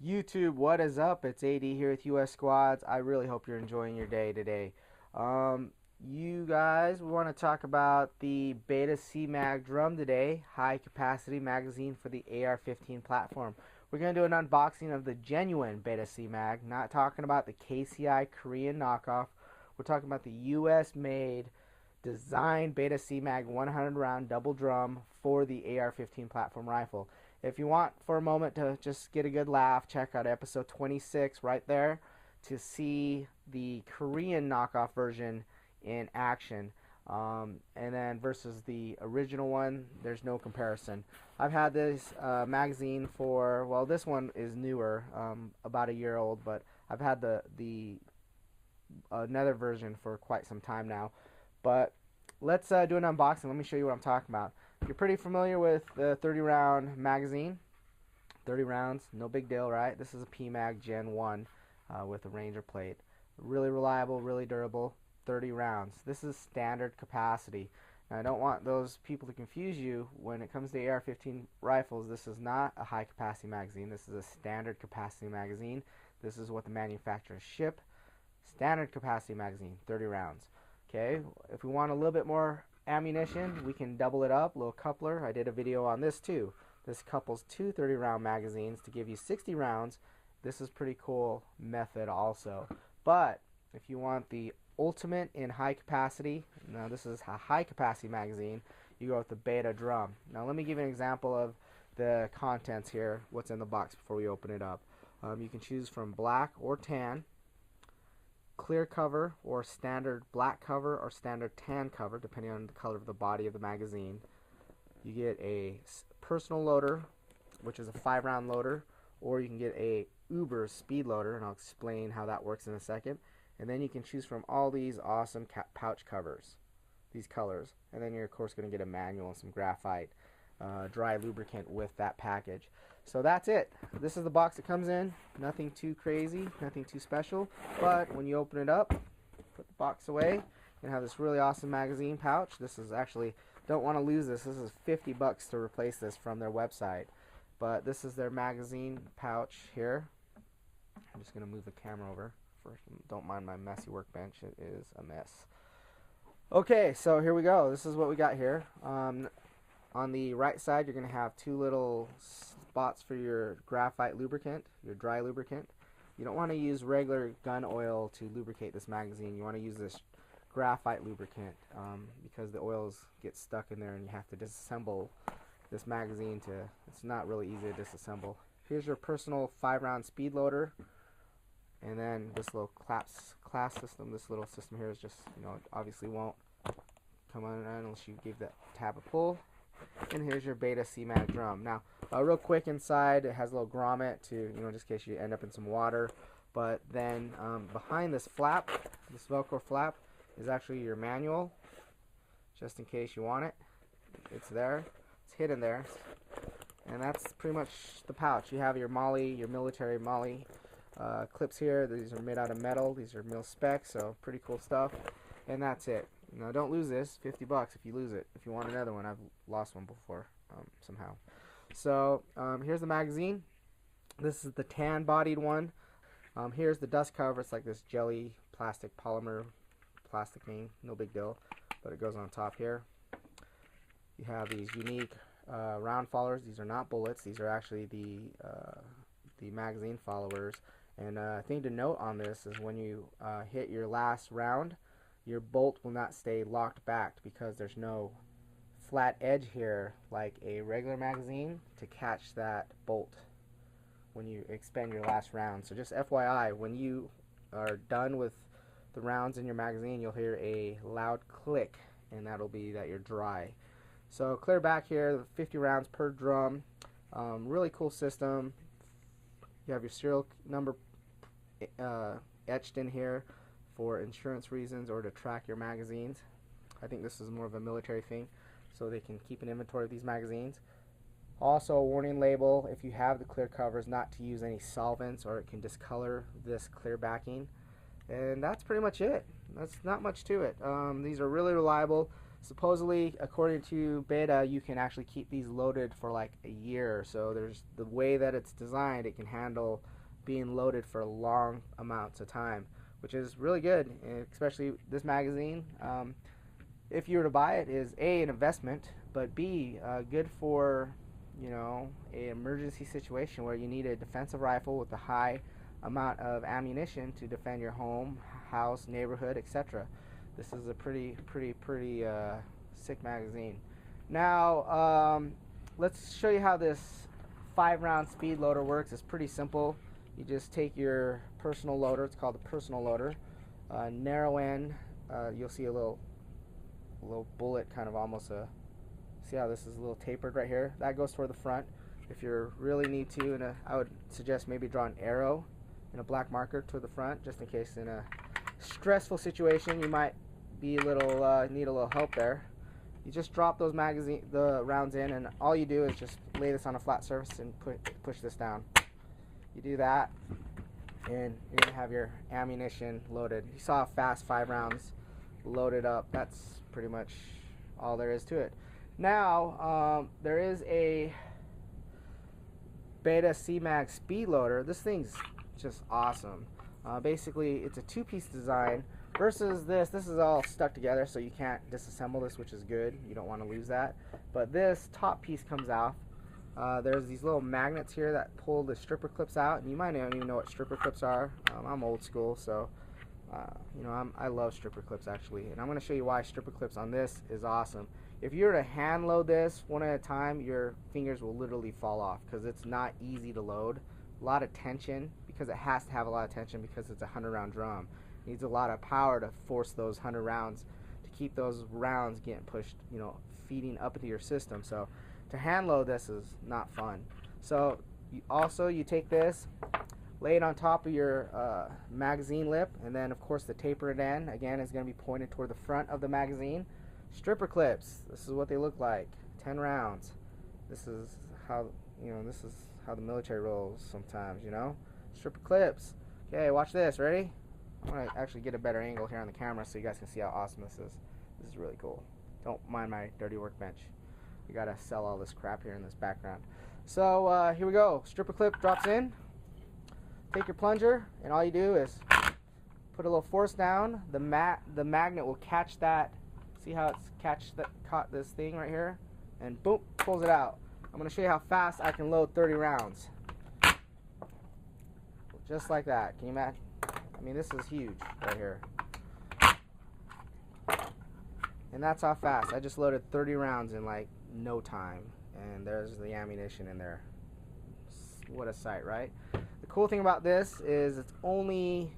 YouTube, what is up? It's AD here with US Squads. I really hope you're enjoying your day today. You guys, we want to talk about the Beta CMAG drum today, high capacity magazine for the AR-15 platform. We're going to do an unboxing of the genuine Beta CMAG, not talking about the KCI Korean knockoff. We're talking about the US made designed Beta CMAG 100 round double drum for the AR-15 platform rifle. If you want for a moment to just get a good laugh, check out episode 26 right there to see the Korean knockoff version in action. And then versus the original one, there's no comparison. I've had this magazine for, well, this one is newer, about a year old, but I've had the another version for quite some time now. But let's do an unboxing. Let me show you what I'm talking about. You're pretty familiar with the 30 round magazine. 30 rounds, no big deal, right? This is a PMAG Gen 1 with a Ranger plate. Really reliable, really durable, 30 rounds. This is standard capacity. Now, I don't want those people to confuse you. When it comes to AR-15 rifles, this is not a high capacity magazine. This is a standard capacity magazine. This is what the manufacturers ship. Standard capacity magazine, 30 rounds. Okay, if we want a little bit more ammunition, we can double it up, little coupler. I did a video on this too. This couples two 30 round magazines to give you 60 rounds. This is pretty cool method also. But if you want the ultimate in high capacity, now this is a high capacity magazine, you go with the Beta drum. Now let me give you an example of the contents here, what's in the box before we open it up. You can choose from black or tan, clear cover or standard black cover or standard tan cover depending on the color of the body of the magazine. You get a personal loader, which is a 5-round loader, or you can get a Uber speed loader, and I'll explain how that works in a second. And then you can choose from all these awesome pouch covers, these colors, and then you're of course going to get a manual and some graphite dry lubricant with that package. So that's it. This is the box it comes in. Nothing too crazy, nothing too special. But when you open it up, put the box away, and have this really awesome magazine pouch. This is actually, don't want to lose this. This is 50 bucks to replace this from their website. But this is their magazine pouch here. I'm just going to move the camera over. First, don't mind my messy workbench. It is a mess. Okay, so here we go. This is what we got here. On the right side, you're going to have two little spots for your graphite lubricant, your dry lubricant. You don't want to use regular gun oil to lubricate this magazine. You want to use this graphite lubricant because the oils get stuck in there and you have to disassemble this magazine it's not really easy to disassemble. Here's your personal 5-round speed loader, and then this little class system. This little system here is just, obviously won't come on unless you give that tab a pull. And here's your Beta CMAG drum. Now, real quick inside, it has a little grommet to, just in case you end up in some water. But then behind this flap, this Velcro flap, is actually your manual, just in case you want it. It's there. It's hidden there. And that's pretty much the pouch. You have your MOLLE, your military MOLLE clips here. These are made out of metal. These are mil spec, so pretty cool stuff. And that's it. Now don't lose this, 50 bucks if you lose it. If you want another one, I've lost one before somehow. So here's the magazine. This is the tan bodied one. Here's the dust cover. It's like this jelly plastic polymer plastic thing, no big deal, but it goes on top here. You have these unique round followers. These are not bullets. These are actually the magazine followers. And thing to note on this is when you hit your last round, your bolt will not stay locked back because there's no flat edge here like a regular magazine to catch that bolt when you expend your last round. So just FYI, when you are done with the rounds in your magazine, you'll hear a loud click, and that'll be that you're dry. So clear back here, 50 rounds per drum. Really cool system. You have your serial number etched in here for insurance reasons or to track your magazines. I think this is more of a military thing, so they can keep an inventory of these magazines. Also a warning label if you have the clear covers not to use any solvents or it can discolor this clear backing. And that's pretty much it. That's not much to it. These are really reliable. Supposedly, according to Beta, you can actually keep these loaded for like a year. So there's the way that it's designed, it can handle being loaded for long amounts of time, which is really good, especially this magazine. If you were to buy it, is A, an investment, but B, good for, you know, an emergency situation where you need a defensive rifle with a high amount of ammunition to defend your home, house, neighborhood, etc. This is a pretty sick magazine. Now, let's show you how this 5-round speed loader works. It's pretty simple. You just take your personal loader. It's called a personal loader. Narrow end. You'll see a little bullet, kind of almost a. See how this is a little tapered right here? That goes toward the front. If you really need to, and I would suggest maybe draw an arrow in a black marker toward the front, just in case in a stressful situation you might be a little need a little help there. You just drop those the rounds in, and all you do is just lay this on a flat surface and push this down. You do that, and you're gonna have your ammunition loaded. You saw how fast 5 rounds loaded up. That's pretty much all there is to it. Now, there is a Beta CMAG speed loader. This thing's just awesome. Basically, it's a 2-piece design versus this. This is all stuck together, so you can't disassemble this, which is good. You don't want to lose that. But this top piece comes out. There's these little magnets here that pull the stripper clips out, and you might not even know what stripper clips are. I'm old school, so you know, I love stripper clips actually, and I'm going to show you why stripper clips on this is awesome. If you were to hand load this one at a time, your fingers will literally fall off because it's not easy to load. A lot of tension, because it has to have a lot of tension because it's a 100-round drum. It needs a lot of power to force those 100 rounds to keep those rounds getting pushed, you know, feeding up into your system. So to hand load this is not fun. So you take this, lay it on top of your magazine lip, and then of course the tapered end again is going to be pointed toward the front of the magazine. Stripper clips, this is what they look like. 10 rounds. This is how, you know, this is how the military rolls sometimes, you know. Stripper clips. Okay, watch this. Ready? I'm going to actually get a better angle here on the camera so you guys can see how awesome this is. This is really cool. Don't mind my dirty workbench. We got to sell all this crap here in this background. So here we go. Stripper clip drops in. Take your plunger, and all you do is put a little force down. The magnet will catch that. See how it's caught this thing right here, and boom, pulls it out. I'm going to show you how fast I can load 30 rounds, just like that. Can you imagine? I mean, this is huge right here, and that's how fast. I just loaded 30 rounds in like no time, and there's the ammunition in there. What a sight, right? The cool thing about this is it's only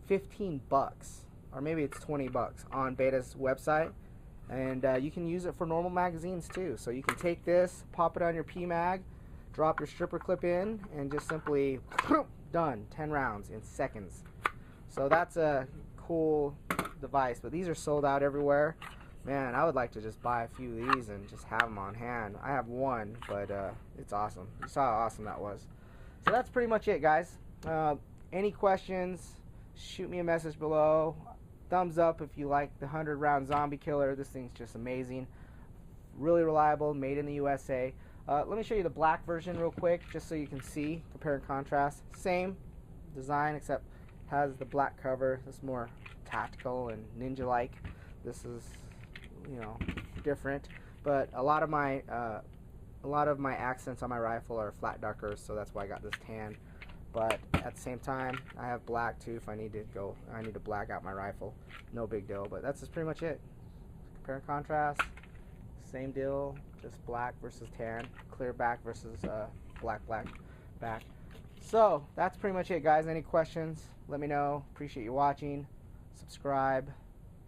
15 bucks, or maybe it's 20 bucks on Beta's website, and you can use it for normal magazines too. So you can take this, pop it on your PMag, drop your stripper clip in, and just simply done. 10 rounds in seconds. So that's a cool device, but these are sold out everywhere. Man, I would like to just buy a few of these and just have them on hand. I have one, but it's awesome. You saw how awesome that was. So that's pretty much it, guys. Any questions, shoot me a message below. Thumbs up if you like the 100-round zombie killer. This thing's just amazing. Really reliable, made in the USA. Let me show you the black version real quick, just so you can see, compare and contrast. Same design, except has the black cover. This is more tactical and ninja-like. This is, you know, different. But a lot of my accents on my rifle are flat darkers, so that's why I got this tan. But at the same time, I have black too if I need to black out my rifle. No big deal, but that's just pretty much it. Compare and contrast, same deal, just black versus tan, clear back versus black back. So that's pretty much it, guys. Any questions, let me know. Appreciate you watching. Subscribe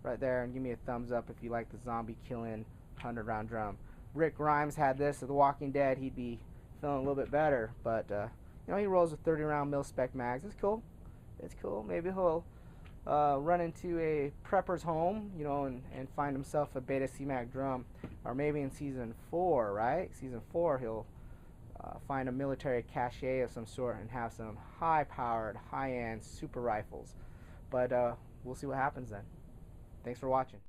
right there and give me a thumbs up if you like the zombie killing 100-round drum. Rick Grimes had this at The Walking Dead. He'd be feeling a little bit better, but you know, he rolls with 30-round mil-spec mags. It's cool. It's cool. Maybe he'll run into a prepper's home, you know, and find himself a Beta CMAG drum. Or maybe in Season 4, right? Season 4, he'll find a military cache of some sort and have some high-powered, high-end super rifles. But we'll see what happens then. Thanks for watching.